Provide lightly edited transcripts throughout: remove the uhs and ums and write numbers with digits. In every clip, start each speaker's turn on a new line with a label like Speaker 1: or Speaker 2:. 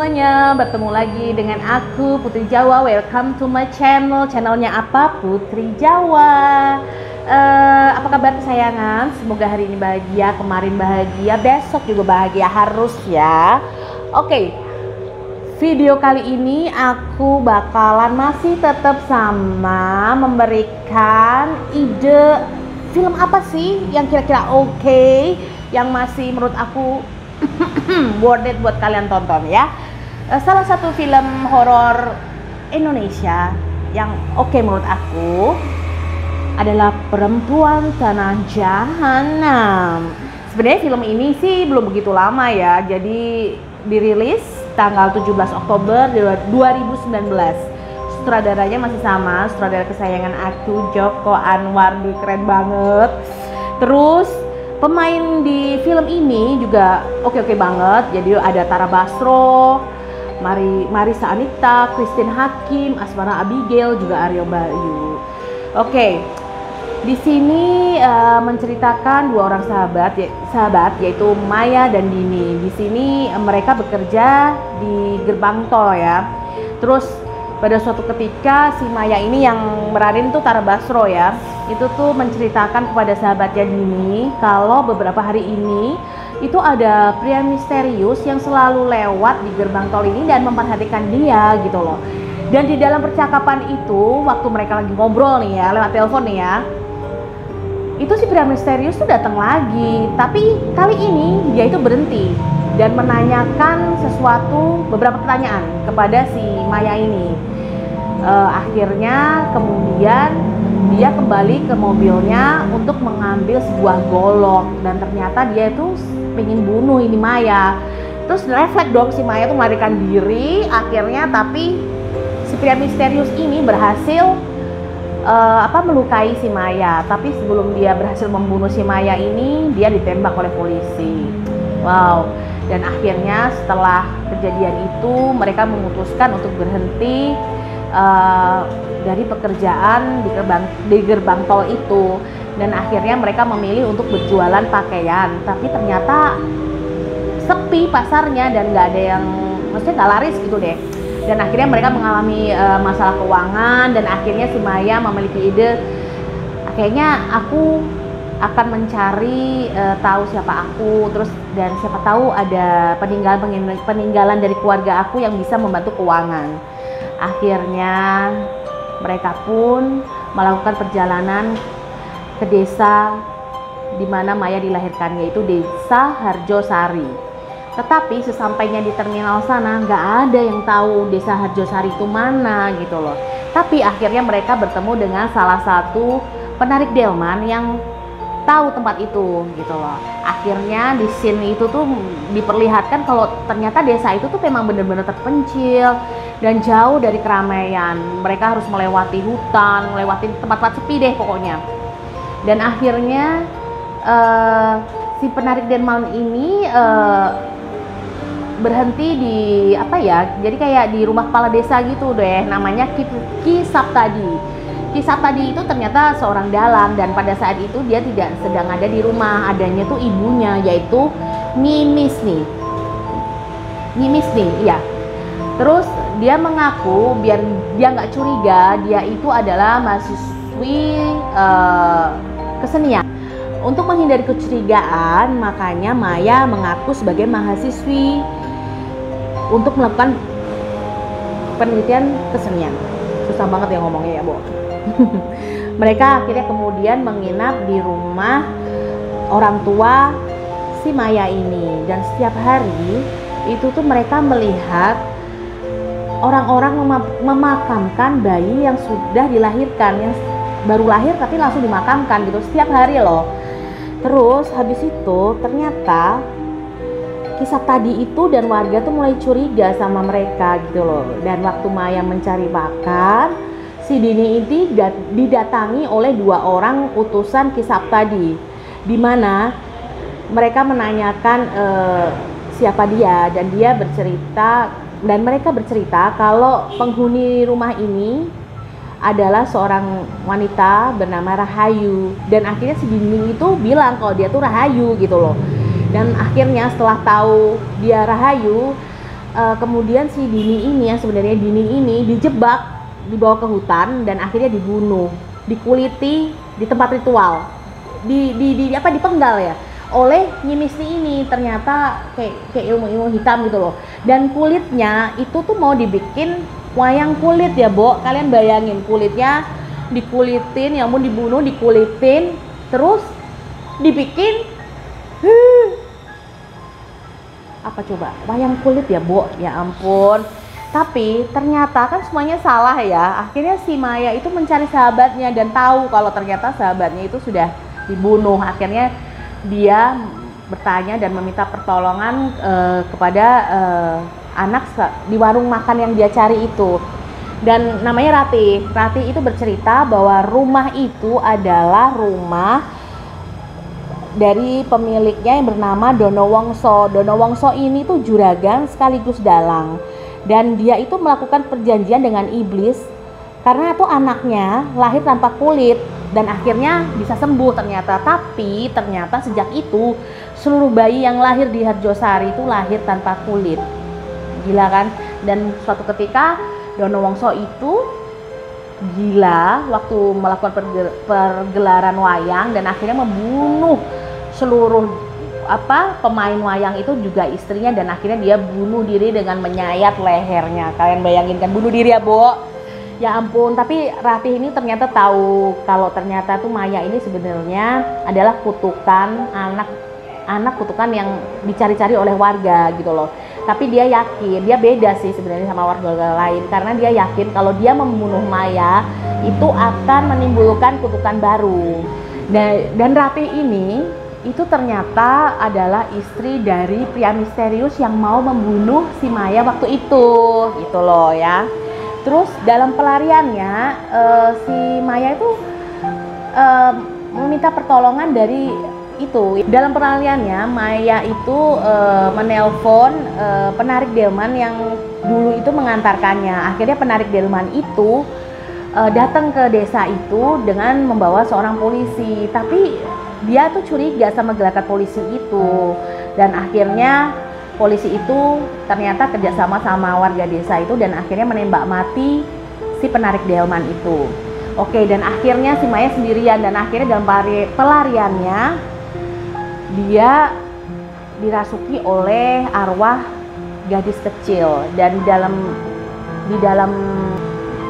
Speaker 1: semuanya, bertemu lagi dengan aku Putri Jawa. Welcome to my channel. Channelnya apa? Putri Jawa. Apa kabar kesayangan? Semoga hari ini bahagia, kemarin bahagia, besok juga bahagia harus ya. Oke, video kali ini aku bakalan masih tetap sama memberikan ide film apa sih yang kira-kira oke, yang masih menurut aku worth it buat kalian tonton ya. Salah satu film horor Indonesia yang oke menurut aku adalah Perempuan Tanah Jahanam. Sebenarnya film ini sih belum begitu lama ya, jadi dirilis tanggal 17 Oktober 2019. Sutradaranya masih sama, sutradara kesayangan aku, Joko Anwar. Keren banget. Terus pemain di film ini juga oke-oke banget. Jadi ada Tara Basro, Marissa Anita, Christine Hakim, Asmara Abigail, juga Aryo Bayu. Oke, di sini menceritakan dua orang sahabat yaitu Maya dan Dini. Di sini mereka bekerja di gerbang tol ya. Terus pada suatu ketika si Maya ini yang meranin tuh Tara Basro ya, itu tuh menceritakan kepada sahabatnya Dini kalau beberapa hari ini itu ada pria misterius yang selalu lewat di gerbang tol ini dan memperhatikan dia gitu loh. Dan di dalam percakapan itu, waktu mereka lagi ngobrol nih ya, lewat telepon nih ya, itu si pria misterius tuh datang lagi. Tapi kali ini dia itu berhenti dan menanyakan beberapa pertanyaan kepada si Maya ini. Akhirnya kemudian dia kembali ke mobilnya untuk mengambil sebuah golok, dan ternyata dia itu pengen bunuh ini Maya. Terus refleks dong si Maya tuh melarikan diri. Akhirnya tapi si pria misterius ini berhasil melukai si Maya. Tapi sebelum dia berhasil membunuh si Maya ini, dia ditembak oleh polisi. Wow. Dan akhirnya setelah kejadian itu mereka memutuskan untuk berhenti dari pekerjaan di gerbang tol itu, dan akhirnya mereka memilih untuk berjualan pakaian. Tapi ternyata sepi pasarnya dan nggak ada yang, maksudnya nggak laris gitu deh. Dan akhirnya mereka mengalami masalah keuangan, dan akhirnya si Maya memiliki ide, kayaknya aku akan mencari tahu siapa aku, terus dan siapa tahu ada peninggalan dari keluarga aku yang bisa membantu keuangan. Akhirnya mereka pun melakukan perjalanan ke desa di mana Maya dilahirkan, yaitu Desa Harjosari. Tetapi sesampainya di terminal sana nggak ada yang tahu Desa Harjosari itu mana gitu loh. Tapi akhirnya mereka bertemu dengan salah satu penarik delman yang tahu tempat itu gitu loh. Akhirnya di scene itu tuh diperlihatkan kalau ternyata desa itu tuh memang benar-benar terpencil dan jauh dari keramaian. Mereka harus melewati hutan, melewati tempat-tempat sepi deh pokoknya. Dan akhirnya si penarik delman ini berhenti di jadi kayak di rumah kepala desa gitu deh, namanya Ki Saptadi. Ki Saptadi itu ternyata seorang dalang, dan pada saat itu dia tidak sedang ada di rumah, adanya tuh ibunya, yaitu Mimis nih, iya. Terus dia mengaku biar dia nggak curiga, dia itu adalah mahasiswi kesenian. Untuk menghindari kecurigaan, makanya Maya mengaku sebagai mahasiswi untuk melakukan penelitian kesenian. Susah banget ya ngomongnya ya, Bo. Mereka akhirnya kemudian menginap di rumah orang tua si Maya ini, dan setiap hari itu tuh mereka melihat orang-orang memakamkan bayi yang sudah dilahirkan, yang baru lahir tapi langsung dimakamkan gitu setiap hari loh. Terus habis itu ternyata Ki Saptadi itu dan warga tuh mulai curiga sama mereka gitu loh. Dan waktu Maya mencari makan, si Dini ini didatangi oleh dua orang utusan Ki Saptadi, di mana mereka menanyakan siapa dia, dan mereka bercerita kalau penghuni rumah ini adalah seorang wanita bernama Rahayu. Dan akhirnya si Dini itu bilang kalau dia tuh Rahayu gitu loh. Dan akhirnya setelah tahu dia Rahayu, Kemudian si Dini ini, yang sebenarnya Dini ini dijebak, dibawa ke hutan dan akhirnya dibunuh, dikuliti di tempat ritual, dipenggal ya oleh Nyi Misni ini. Ternyata kayak ilmu-ilmu hitam gitu loh. Dan kulitnya itu tuh mau dibikin wayang kulit ya, Bo. Kalian bayangin, kulitnya dikulitin, yang mau dibunuh dikulitin, terus dibikin apa coba, wayang kulit ya, Bo. Ya ampun. Tapi ternyata kan semuanya salah ya. Akhirnya si Maya itu mencari sahabatnya dan tahu kalau ternyata sahabatnya itu sudah dibunuh. Akhirnya dia bertanya dan meminta pertolongan kepada anak di warung makan yang dia cari itu. Dan namanya Ratih. Ratih itu bercerita bahwa rumah itu adalah rumah dari pemiliknya yang bernama Donowongso. Donowongso ini tuh juragan sekaligus dalang. Dan dia itu melakukan perjanjian dengan iblis karena itu anaknya lahir tanpa kulit dan akhirnya bisa sembuh ternyata. Tapi ternyata sejak itu seluruh bayi yang lahir di Harjosari itu lahir tanpa kulit. Gila kan? Dan suatu ketika Donowongso itu gila waktu melakukan pergelaran wayang dan akhirnya membunuh seluruh pemain wayang itu, juga istrinya, dan akhirnya dia bunuh diri dengan menyayat lehernya. Kalian bayangin kan, bunuh diri ya, Bo. Ya ampun. Tapi Ratih ini ternyata tahu kalau ternyata tuh Maya ini sebenarnya adalah kutukan, anak kutukan yang dicari-cari oleh warga gitu loh. Tapi dia yakin, dia beda sih sebenarnya sama warga lain, karena dia yakin kalau dia membunuh Maya itu akan menimbulkan kutukan baru. Dan Ratih ini itu ternyata adalah istri dari pria misterius yang mau membunuh si Maya waktu itu gitu loh ya. Terus dalam pelariannya si Maya itu meminta pertolongan dari itu. Dalam pelariannya Maya itu menelpon penarik delman yang dulu itu mengantarkannya. Akhirnya penarik delman itu datang ke desa itu dengan membawa seorang polisi, tapi dia tuh curiga sama gelagat polisi itu, dan akhirnya polisi itu ternyata kerjasama sama warga desa itu dan akhirnya menembak mati si penarik delman itu. Oke, dan akhirnya si Maya sendirian, dan akhirnya dalam pelariannya dia dirasuki oleh arwah gadis kecil, dan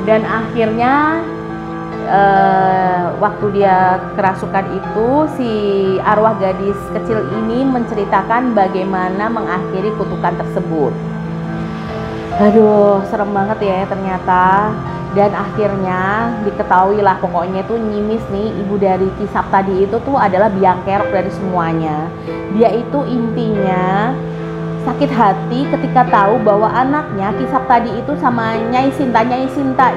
Speaker 1: dan akhirnya waktu dia kerasukan itu si arwah gadis kecil ini menceritakan bagaimana mengakhiri kutukan tersebut. Aduh, serem banget ya ternyata. Dan akhirnya diketahui lah, pokoknya tuh Nyi Misni, ibu dari Ki Saptadi itu tuh adalah biang kerok dari semuanya. Dia itu intinya sakit hati ketika tahu bahwa anaknya Ki Saptadi itu sama Nyai Sinta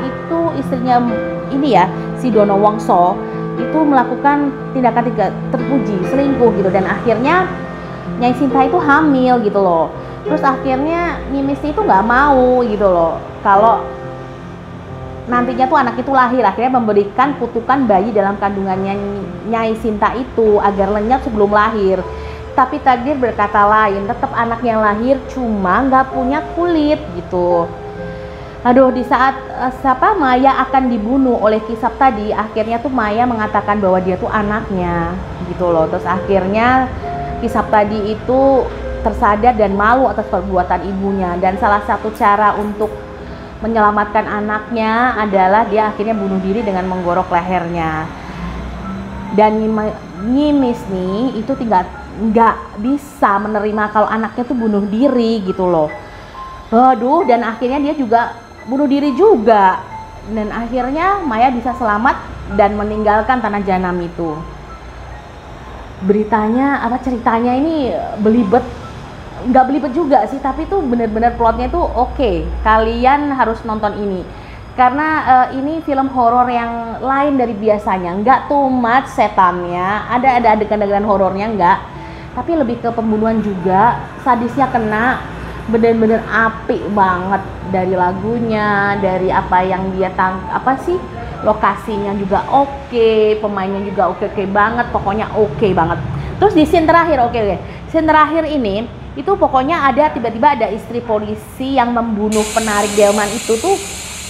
Speaker 1: itu istrinya ini ya, si Donowongso itu melakukan tindakan tidak terpuji, selingkuh gitu, dan akhirnya Nyai Sinta itu hamil gitu loh. Terus akhirnya Nyi Misni itu nggak mau gitu loh kalau nantinya tuh anak itu lahir, akhirnya memberikan kutukan bayi dalam kandungannya Nyai Sinta itu agar lenyap sebelum lahir. Tapi takdir berkata lain, tetap anaknya lahir cuma nggak punya kulit gitu. Aduh, di saat Maya akan dibunuh oleh Ki Saptadi, akhirnya tuh Maya mengatakan bahwa dia tuh anaknya gitu loh. Terus akhirnya Ki Saptadi itu tersadar dan malu atas perbuatan ibunya, dan salah satu cara untuk menyelamatkan anaknya adalah dia akhirnya bunuh diri dengan menggorok lehernya. Dan Nyi Misni itu nggak bisa menerima kalau anaknya tuh bunuh diri gitu loh. Aduh, dan akhirnya dia juga bunuh diri juga. Dan akhirnya Maya bisa selamat dan meninggalkan tanah jahanam itu. Ceritanya ini belibet. Nggak belibet juga sih, tapi tuh bener-bener plotnya tuh oke. Kalian harus nonton ini karena ini film horor yang lain dari biasanya. Nggak too much setannya, ada adegan-adegan horornya nggak, tapi lebih ke pembunuhan juga. Sadisnya kena, bener-bener apik banget, dari lagunya, dari apa yang dia lokasinya juga oke, pemainnya juga oke banget, pokoknya oke banget. Terus di scene terakhir, scene terakhir ini Itu pokoknya tiba-tiba ada istri polisi yang membunuh penarik delman itu tuh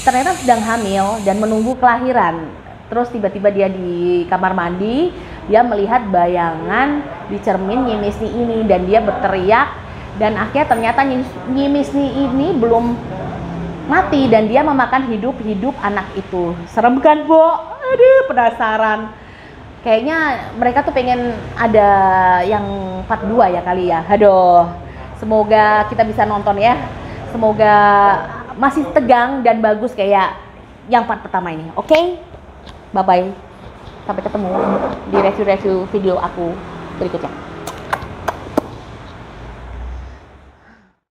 Speaker 1: ternyata sedang hamil dan menunggu kelahiran. Terus tiba-tiba dia di kamar mandi, dia melihat bayangan di cermin Nyi Misni ini dan dia berteriak, dan akhirnya ternyata Nyi Misni ini belum mati dan dia memakan hidup-hidup anak itu. Serem kan, Bo? Aduh, penasaran. Kayaknya mereka tuh pengen ada yang part 2 ya kali ya. Aduh, semoga kita bisa nonton ya. Semoga masih tegang dan bagus kayak yang part pertama ini. Oke? Bye-bye. Sampai ketemu di review-review video aku berikutnya.